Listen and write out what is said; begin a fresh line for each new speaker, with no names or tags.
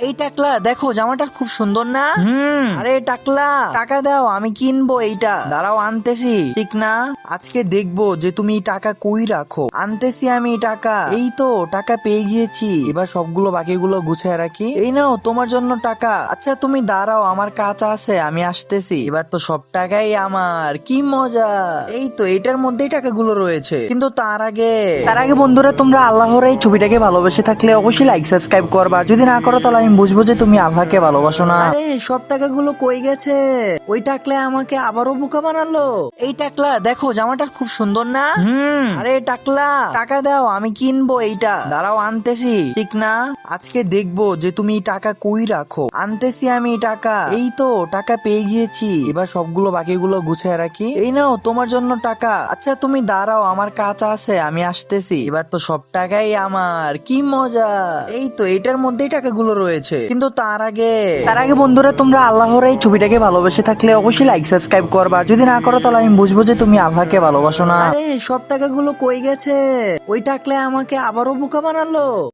এই টাকলা দেখো, জামাটা খুব সুন্দর না? আরে টাকলা, টাকা দাও, আমি কিনবো এইটা। দাঁড়াও, আনতেছি। ঠিক না? আজকে দেখবো যে তুমি টাকা কই রাখো। আনতেছি আমি টাকা। এই তো টাকা পেয়ে গিয়েছি। এবার সবগুলো বাকিগুলো গুছিয়ে রাখি। এই নাও তোমার জন্য টাকা। আচ্ছা তুমি দাঁড়াও, আমার কাজ আছে, আমি আসতেছি। এবার তো সব টাকাই আমার, কি মজা। এই তো এটার মধ্যেই টাকাগুলো রয়েছে, কিন্তু তার আগে বন্ধুরা, তোমরা আল্লাহর এই ছবিটাকে ভালোবেসে থাকলে অবশ্যই লাইক সাবস্ক্রাইব করবা। যদি না করো তাহলে আমি বুঝবো যে তুমি আল্লাহকে ভালোবাসো না। আরে সব টাকাগুলো কই গেছে? ওই টাকলা আমাকে আবারও বোকা বানালো। এই টাকলা দেখো, জামাটা খুব সুন্দর না? আরে টাকলা, টাকা দাও, আমি কিনবো এইটা। দাঁড়াও, আনতেছি। ঠিক না? আজকে দেখবো যে তুমি টাকা কই রাখো। আনতেছি আমি টাকা। এই তো টাকা পেয়ে গিয়েছি। এবার সবগুলো বাকিগুলো গুছিয়ে রাখি। এই নাও তোমার জন্য টাকা। আচ্ছা তুমি দাঁড়াও, আমার কাজ আছে, আমি আসতেছি। এবার তো সব টাকাই আমার, কি মজা। এই তো এটার মধ্যেই টাকাগুলো রয়েছে, কিন্তু তার আগে বন্ধুরা, তোমরা আল্লাহর এই ছবিটাকে ভালোবেসে থাকলে অবশ্যই লাইক সাবস্ক্রাইব করবা। যদি না করো তাহলে আমি বুঝবো যে তুমি আল্লাহকে ভালোবাসো না। আরে সব টাকাগুলো কই গেছে? ওই টাকলা আমাকে আবারও বোকা বানালো।